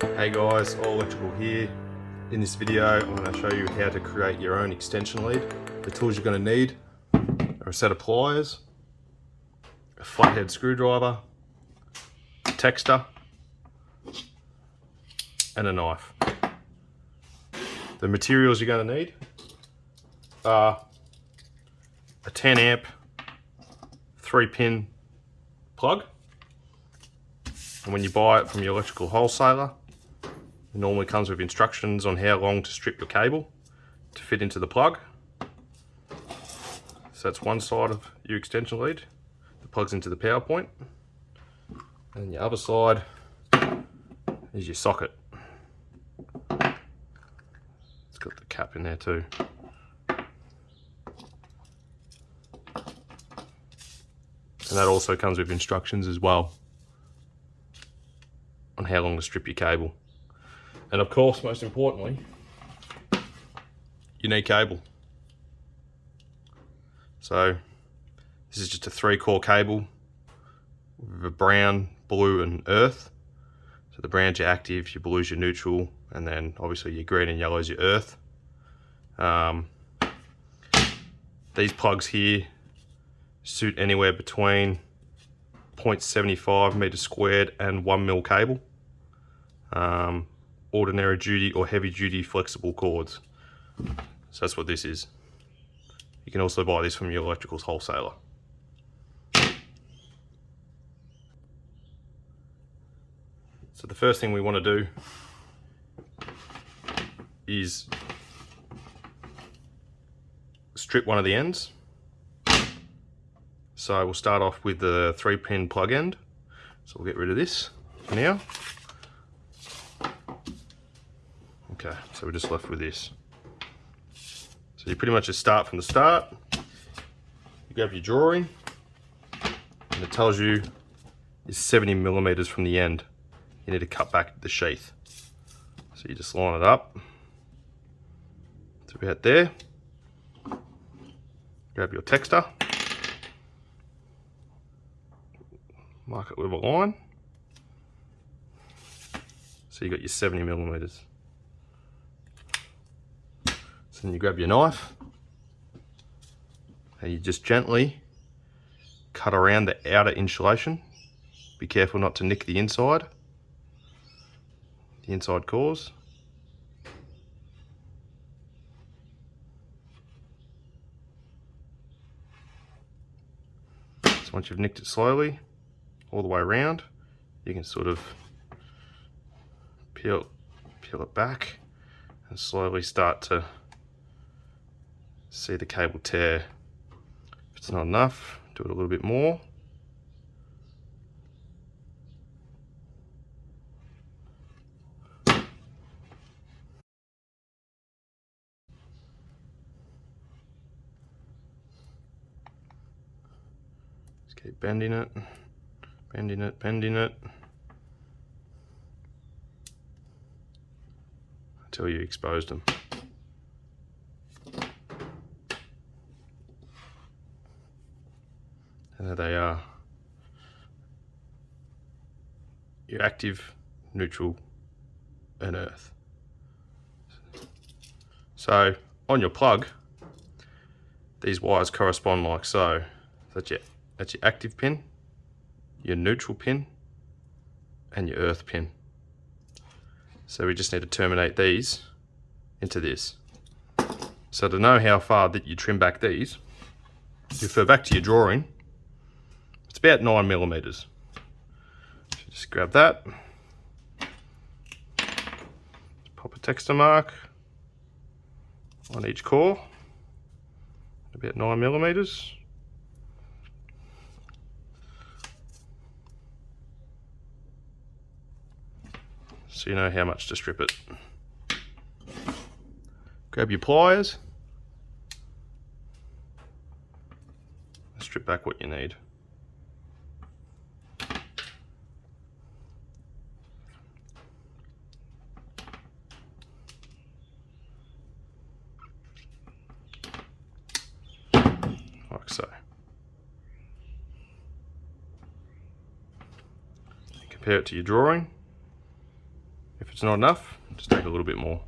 Hey guys, All Electrical here. In this video I'm going to show you how to create your own extension lead. The tools you're going to need are a set of pliers, a flathead screwdriver, a texter and a knife. The materials you're going to need are a 10 amp 3-pin plug, and when you buy it from your electrical wholesaler it normally comes with instructions on how long to strip your cable to fit into the plug. So that's one side of your extension lead that plugs into the power point, and the other side is your socket. It's got the cap in there too. And that also comes with instructions as well on how long to strip your cable. And of course, most importantly, you need cable. So this is just a 3-core cable with a brown, blue and earth. So the brown's your active, your blue's your neutral, and then obviously your green and yellow is your earth. These plugs here suit anywhere between 0.75 meters squared and 1 mil cable. Ordinary duty or heavy duty flexible cords. So that's what this is. You can also buy this from your electricals wholesaler. So the first thing we want to do is strip one of the ends. So we'll start off with the 3-pin plug end. So we'll get rid of this for now. Okay, so we're just left with this. So you pretty much just start from the start. You grab your drawing, and it tells you it's 70 millimeters from the end. You need to cut back the sheath. So you just line it up. It's about there. Grab your texter. Mark it with a line. So you got your 70 millimeters. So then you grab your knife and you just gently cut around the outer insulation. Be careful not to nick the inside cores. So once you've nicked it slowly all the way around, you can sort of peel it back and slowly start to see the cable tear. If it's not enough, do it a little bit more. Just keep bending it, bending it, bending it until you exposed them. And there they are. Your active, neutral and earth. So on your plug, these wires correspond like so. That's your active pin, your neutral pin and your earth pin. So we just need to terminate these into this. So to know how far that you trim back these, you refer back to your drawing. It's about 9 millimeters. So just grab that, pop a texter mark on each core, about 9 millimeters. So you know how much to strip it. Grab your pliers, strip back what you need. Like so. Compare it to your drawing. If it's not enough, just take a little bit more.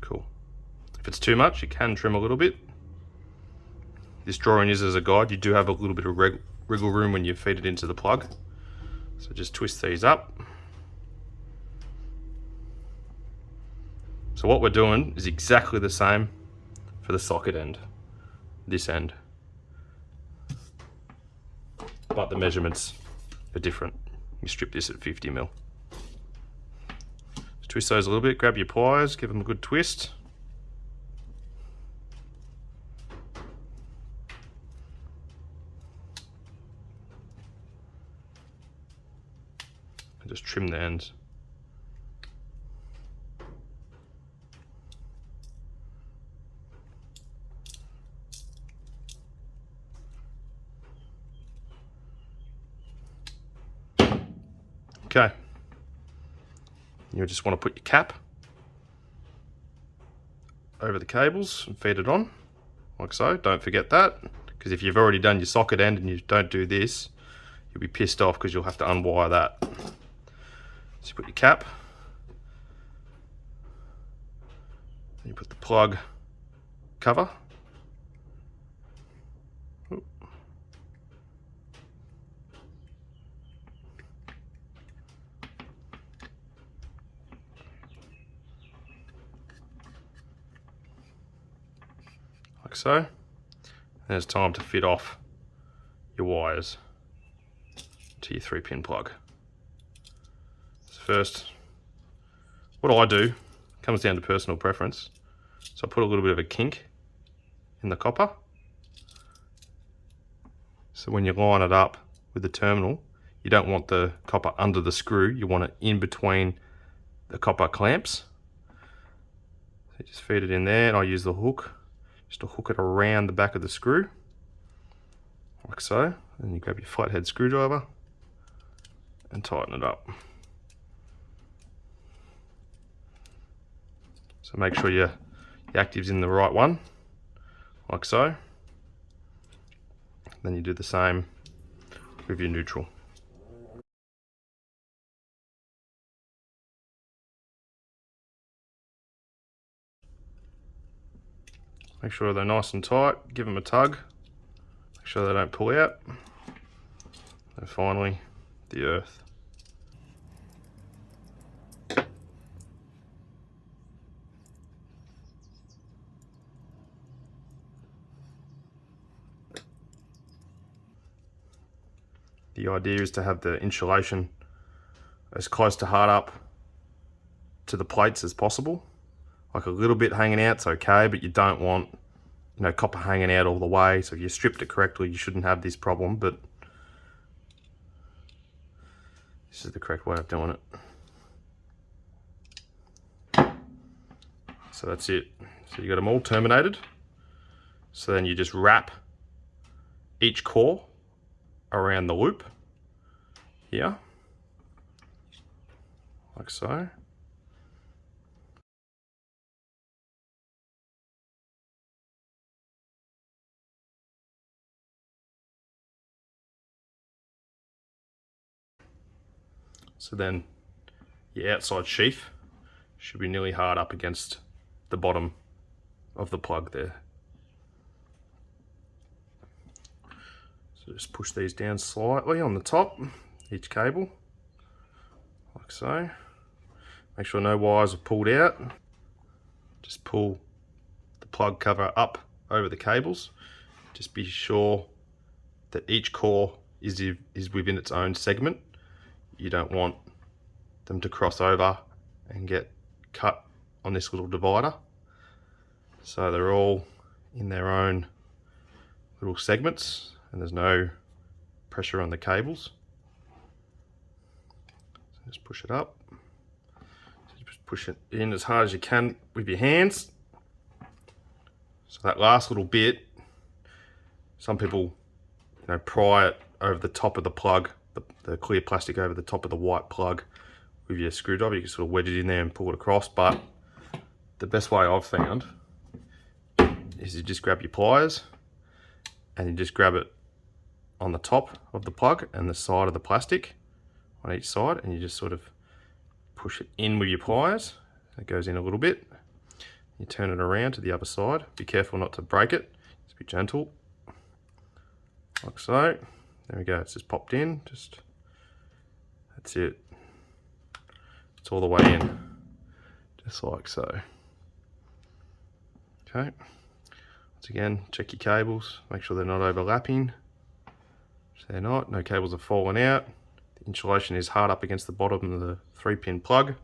Cool. If it's too much, you can trim a little bit. This drawing is as a guide. You do have a little bit of wriggle room when you feed it into the plug. So just twist these up. So what we're doing is exactly the same for the socket end, this end. But the measurements are different. You strip this at 50 mil. Just twist those a little bit, grab your pliers, give them a good twist. And just trim the ends. Okay, you just want to put your cap over the cables and feed it on, like so. Don't forget that, because if you've already done your socket end and you don't do this, you'll be pissed off because you'll have to unwire that. So you put your cap, then you put the plug cover. Like so. And it's time to fit off your wires to your 3-pin plug. So first, what I do comes down to personal preference. So I put a little bit of a kink in the copper. So when you line it up with the terminal, you don't want the copper under the screw, you want it in between the copper clamps. So you just feed it in there, and I use the hook just to hook it around the back of the screw, like so. And you grab your flathead screwdriver and tighten it up. So make sure your active's in the right one, like so. Then you do the same with your neutral. Make sure they're nice and tight, give them a tug, make sure they don't pull out. And finally, the earth. The idea is to have the insulation as close to hard up to the plates as possible. Like a little bit hanging out's okay, but you don't want, you know, copper hanging out all the way. So if you stripped it correctly, you shouldn't have this problem, but this is the correct way of doing it. So that's it. So you got them all terminated. So then you just wrap each core around the loop here, like so. So then your outside sheath should be nearly hard up against the bottom of the plug there. So just push these down slightly on the top, each cable, like so. Make sure no wires are pulled out. Just pull the plug cover up over the cables. Just be sure that each core is within its own segment. You don't want them to cross over and get cut on this little divider. So they're all in their own little segments and there's no pressure on the cables. So just push it up. So just push it in as hard as you can with your hands. So that last little bit, some people, you know, pry it over the top of the plug, the clear plastic over the top of the white plug with your screwdriver. You can sort of wedge it in there and pull it across, but the best way I've found is you just grab your pliers and you just grab it on the top of the plug and the side of the plastic on each side, and you just sort of push it in with your pliers. It goes in a little bit. You turn it around to the other side. Be careful not to break it. Just be gentle, like so. There we go. It's just popped in. That's it. It's all the way in, just like so. Okay. Once again, check your cables. Make sure they're not overlapping. If they're not, no cables have fallen out. The insulation is hard up against the bottom of the 3-pin plug.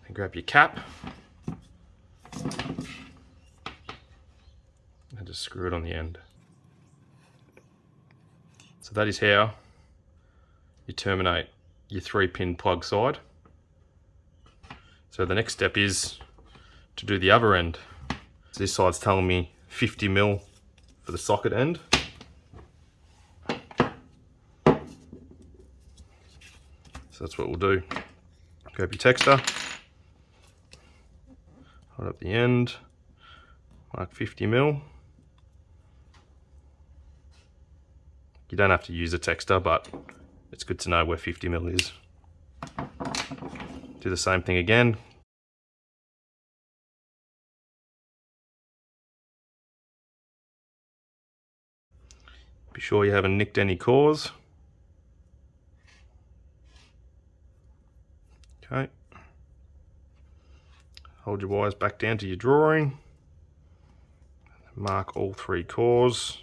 Then grab your cap and just screw it on the end. So that is how you terminate your 3-pin plug side. So the next step is to do the other end. So this side's telling me 50mm for the socket end. So that's what we'll do. Grab your texter, hold up the end, mark 50mm. You don't have to use a texter, but it's good to know where 50mm is. Do the same thing again. Be sure you haven't nicked any cores. Okay. Hold your wires back down to your drawing. Mark all 3 cores,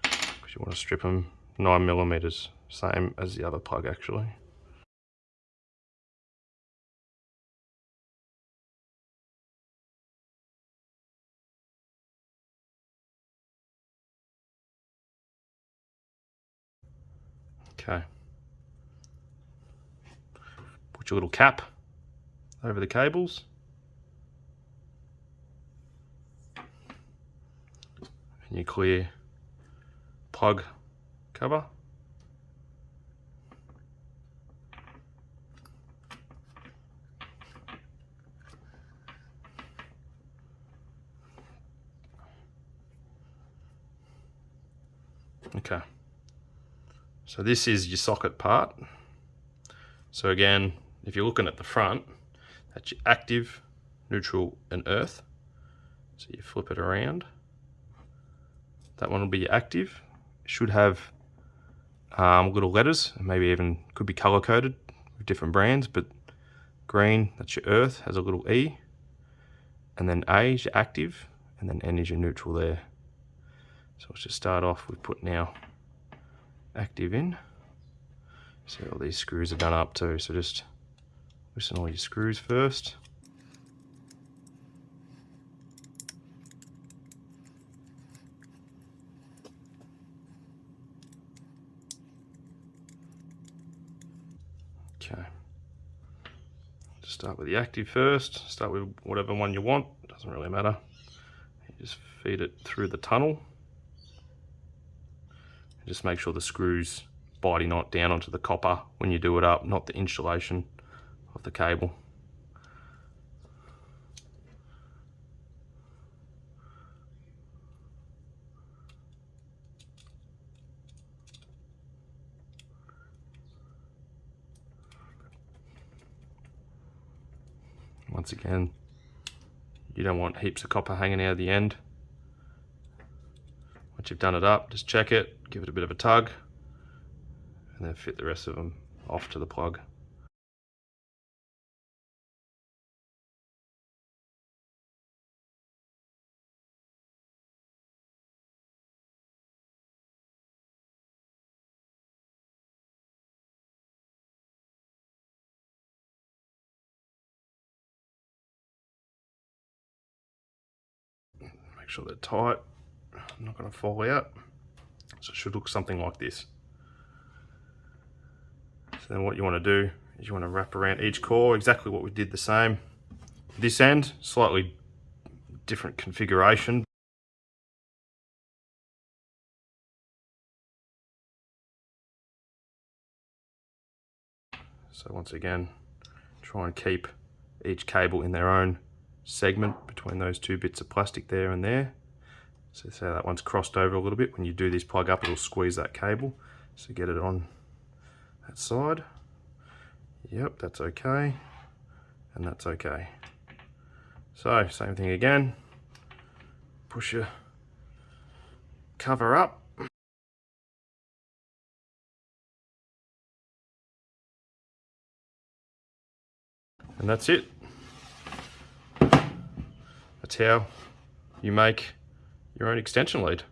because you want to strip them 9mm, same as the other plug actually. Okay. Put your little cap over the cables. And your clear plug cover. Okay. So this is your socket part. So again, if you're looking at the front, that's your active, neutral, and earth. So you flip it around. That one will be your active. It should have little letters, maybe even could be color coded with different brands, but green, that's your earth, has a little E. And then A is your active, and then N is your neutral there. So let's just start off with putting our active in. So all these screws are done up too, so just loosen all your screws first. Okay. Just start with the active first. Start with whatever one you want, it doesn't really matter. You just feed it through the tunnel. And just make sure the screws biting not down onto the copper when you do it up, not the insulation of the cable. Once again, you don't want heaps of copper hanging out of the end. Once you've done it up, just check it, give it a bit of a tug, and then fit the rest of them off to the plug. Make sure they're tight, not going to fall out. So it should look something like this. So then what you want to do is you want to wrap around each core exactly what we did the same. This end, slightly different configuration. So once again, try and keep each cable in their own segment between those 2 bits of plastic there and there. So that one's crossed over a little bit. When you do this plug up, it'll squeeze that cable. So get it on that side. Yep, that's okay. And that's okay. So same thing again. Push your cover up. And that's it. That's how you make your own extension lead.